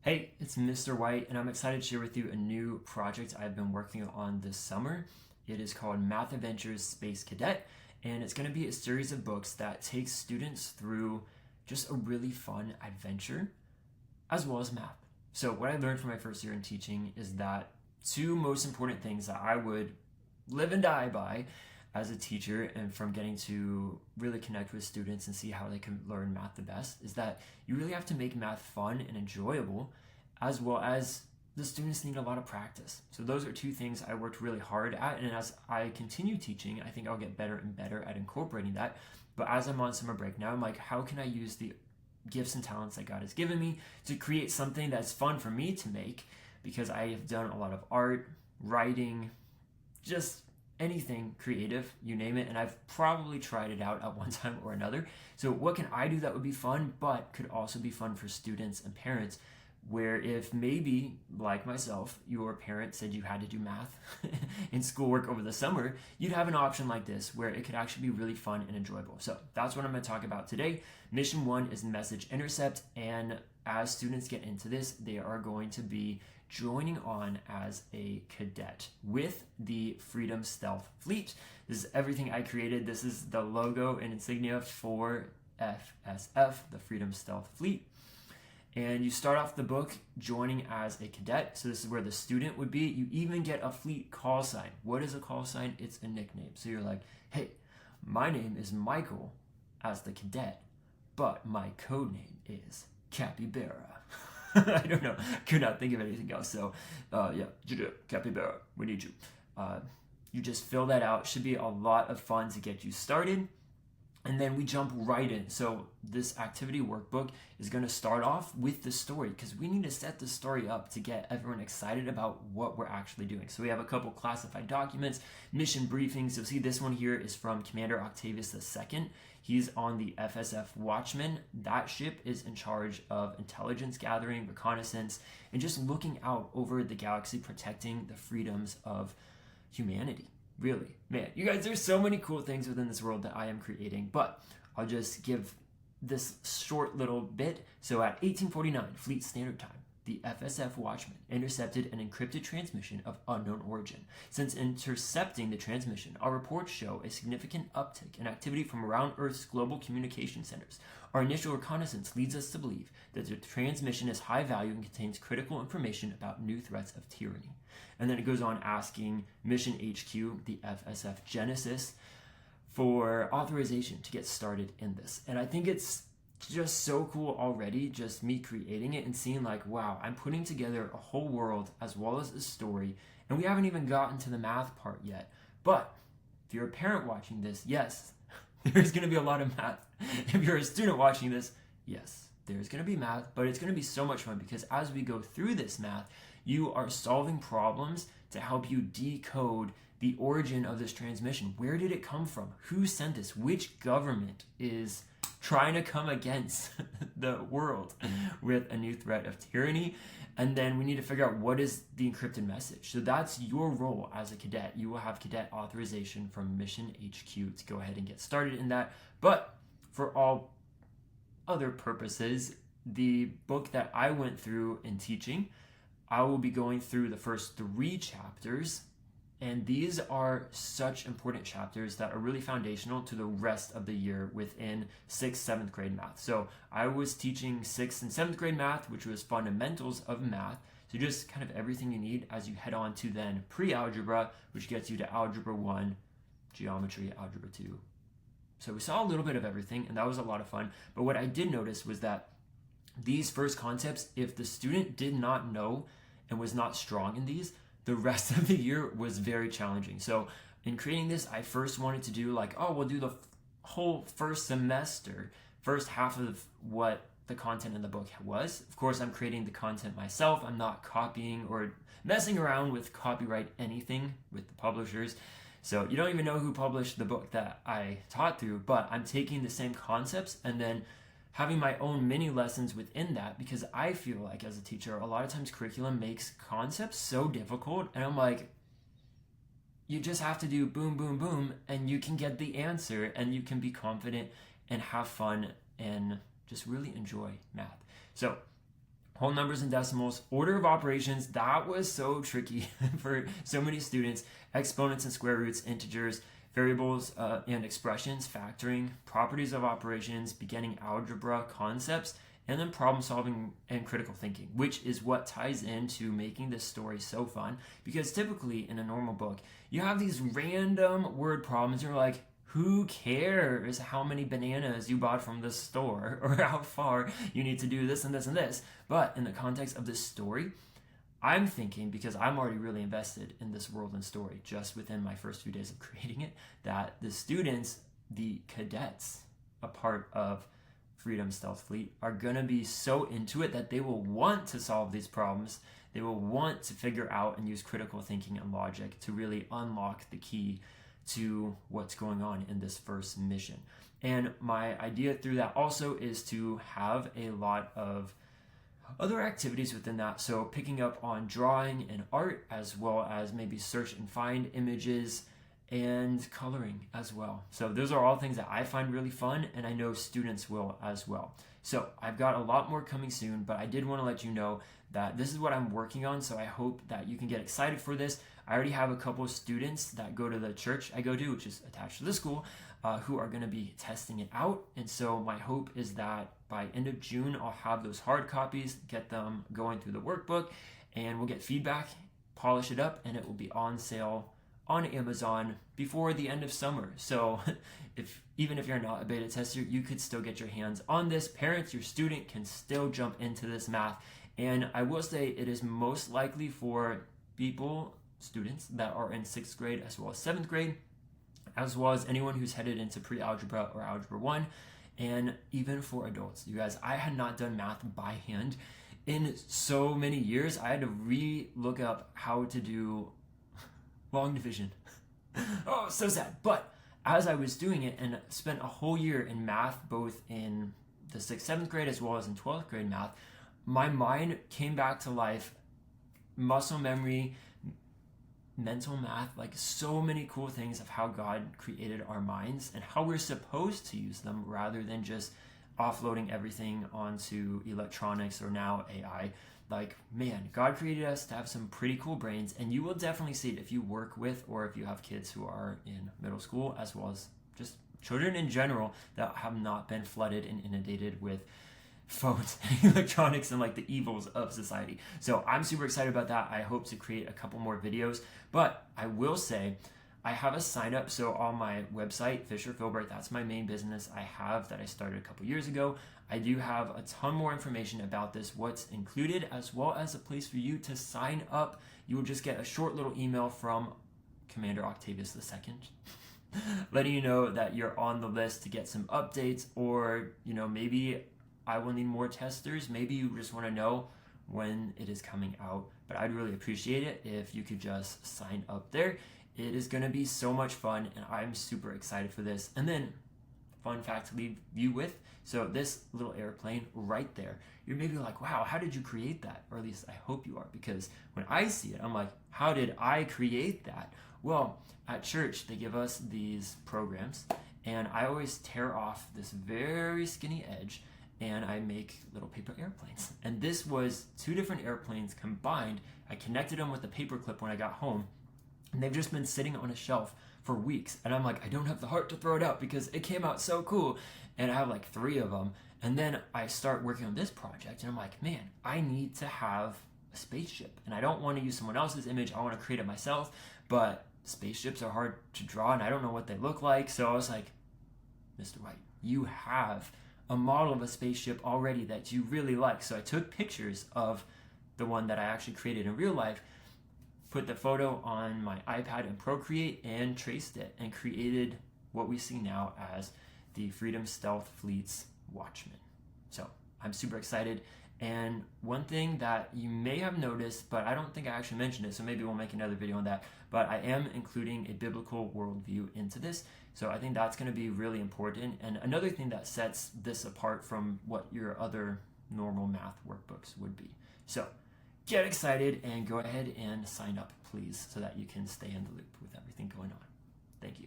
Hey, it's Mr. White, and I'm excited to share with you a new project I've been working on this summer. It is called Math Adventures Space Cadet, and it's going to be a series of books that takes students through just a really fun adventure as well as math. So what I learned from my first year in teaching is that two most important things that I would live and die by as a teacher and from getting to really connect with students and see how they can learn math the best is that you really have to make math fun and enjoyable, as well as the students need a lot of practice. So those are two things I worked really hard at, and as I continue teaching, I think I'll get better and better at incorporating that. But as I'm on summer break now, I'm like, how can I use the gifts and talents that God has given me to create something that's fun for me to make? Because I have done a lot of art, writing, just anything creative, you name it, and I've probably tried it out at one time or another. So what can I do that would be fun, but could also be fun for students and parents, where if maybe, like myself, your parent said you had to do math in schoolwork over the summer, you'd have an option like this where it could actually be really fun and enjoyable. So that's what I'm going to talk about today. Mission 1 is message intercept, and as students get into this, they are going to be joining on as a cadet with the Freedom Stealth Fleet. This is everything I created. This is the logo and insignia for FSF, the Freedom Stealth Fleet. And you start off the book joining as a cadet. So this is where the student would be. You even get a fleet call sign. What is a call sign? It's a nickname. So you're like, hey, my name is Michael as the cadet, but my code name is Capybara. I don't know. Could not think of anything else. So, yeah, Capybara, we need you. You just fill that out. Should be a lot of fun to get you started. And then we jump right in. So this activity workbook is going to start off with the story because we need to set the story up to get everyone excited about what we're actually doing. So we have a couple classified documents, mission briefings. You'll see this one here is from Commander Octavius II. He's on the FSF Watchman. That ship is in charge of intelligence gathering, reconnaissance, and just looking out over the galaxy, protecting the freedoms of humanity. Really, man, you guys, there's so many cool things within this world that I am creating, but I'll just give this short little bit. So at 1849 Fleet Standard Time, the FSF Watchman intercepted an encrypted transmission of unknown origin. Since intercepting the transmission, our reports show a significant uptick in activity from around Earth's global communication centers. Our initial reconnaissance leads us to believe that the transmission is high value and contains critical information about new threats of tyranny. And then it goes on asking Mission HQ, the FSF Genesis, for authorization to get started in this. And I think it's just so cool already, just me creating it and seeing like, wow, I'm putting together a whole world as well as a story, and we haven't even gotten to the math part yet. But if you're a parent watching this, yes, there's going to be a lot of math. If you're a student watching this, yes, there's going to be math, but it's going to be so much fun because as we go through this math, you are solving problems to help you decode the origin of this transmission. Where did it come from? Who sent this? Which government is trying to come against the world with a new threat of tyranny? And then we need to figure out what is the encrypted message. So that's your role as a cadet. You will have cadet authorization from Mission HQ to go ahead and get started in that. But for all other purposes, the book that I went through in teaching, I will be going through the first 3 chapters, and these are such important chapters that are really foundational to the rest of the year within 6th, 7th grade math. So I was teaching 6th and 7th grade math, which was fundamentals of math. So just kind of everything you need as you head on to then pre-algebra, which gets you to algebra 1, geometry, algebra 2. So we saw a little bit of everything, and that was a lot of fun. But what I did notice was that these first concepts, if the student did not know and was not strong in these, the rest of the year was very challenging. So in creating this, I first wanted to do like, oh, we'll do the whole first semester, first half of what the content in the book was. Of course, I'm creating the content myself. I'm not copying or messing around with copyright anything with the publishers. So you don't even know who published the book that I taught through, but I'm taking the same concepts and then having my own mini lessons within that, because I feel like as a teacher, a lot of times curriculum makes concepts so difficult, and I'm like, you just have to do boom, boom, boom, and you can get the answer, and you can be confident and have fun and just really enjoy math. So whole numbers and decimals, order of operations. That was so tricky for so many students. Exponents and square roots, integers, variables and expressions, factoring, properties of operations, beginning algebra concepts, and then problem solving and critical thinking, which is what ties into making this story so fun. Because typically in a normal book, you have these random word problems. You're like, who cares how many bananas you bought from the store or how far you need to do this and this and this? But in the context of this story, I'm thinking, because I'm already really invested in this world and story just within my first few days of creating it, that the students, the cadets, a part of Freedom Stealth Fleet, are going to be so into it that they will want to solve these problems. They will want to figure out and use critical thinking and logic to really unlock the key to what's going on in this first mission. And my idea through that also is to have a lot of other activities within that. So picking up on drawing and art, as well as maybe search and find images and coloring as well. So those are all things that I find really fun, and I know students will as well. So I've got a lot more coming soon, but I did want to let you know that this is what I'm working on. So I hope that you can get excited for this. I already have a couple of students that go to the church I go to, which is attached to the school, who are going to be testing it out. And so my hope is that by end of June, I'll have those hard copies, get them going through the workbook, and we'll get feedback, polish it up, and it will be on sale on Amazon before the end of summer. So even if you're not a beta tester, you could still get your hands on this. Parents, your student can still jump into this math. And I will say it is most likely for students that are in 6th grade as well as 7th grade, as well as anyone who's headed into pre-algebra or algebra 1, and even for adults. You guys, I had not done math by hand in so many years. I had to re-look up how to do long division. Oh, so sad. But as I was doing it and spent a whole year in math, both in the 6th, 7th grade as well as in 12th grade math, my mind came back to life. Muscle memory, mental math, like so many cool things of how God created our minds and how we're supposed to use them rather than just offloading everything onto electronics or now AI. Like, man, God created us to have some pretty cool brains, and you will definitely see it if you work with or if you have kids who are in middle school, as well as just children in general that have not been flooded and inundated with phones and electronics and like the evils of society. So I'm super excited about that. I hope to create a couple more videos, but I will say I have a sign up. So on my website, Fisher Filbert, that's my main business I have that I started a couple years ago. I do have a ton more information about this, what's included, as well as a place for you to sign up. You will just get a short little email from Commander Octavius II letting you know that you're on the list to get some updates, or, you know, maybe I will need more testers. Maybe you just want to know when it is coming out, but I'd really appreciate it if you could just sign up there. It is going to be so much fun, and I'm super excited for this. And then, fun fact to leave you with, so this little airplane right there, you're maybe like, wow, how did you create that? Or at least I hope you are, because when I see it, I'm like, how did I create that? Well, at church, they give us these programs, and I always tear off this very skinny edge, and I make little paper airplanes. And this was 2 different airplanes combined. I connected them with a paper clip when I got home, and they've just been sitting on a shelf for weeks. And I'm like, I don't have the heart to throw it out because it came out so cool. And I have like 3 of them. And then I start working on this project, and I'm like, man, I need to have a spaceship. And I don't want to use someone else's image. I want to create it myself. But spaceships are hard to draw, and I don't know what they look like. So I was like, Mr. White, you have a model of a spaceship already that you really like. So I took pictures of the one that I actually created in real life, put the photo on my iPad in Procreate, and traced it and created what we see now as the Freedom Stealth Fleet's Watchman. So I'm super excited. And one thing that you may have noticed, but I don't think I actually mentioned it, so maybe we'll make another video on that, but I am including a biblical worldview into this. So I think that's going to be really important. And another thing that sets this apart from what your other normal math workbooks would be. So get excited and go ahead and sign up, please, so that you can stay in the loop with everything going on. Thank you.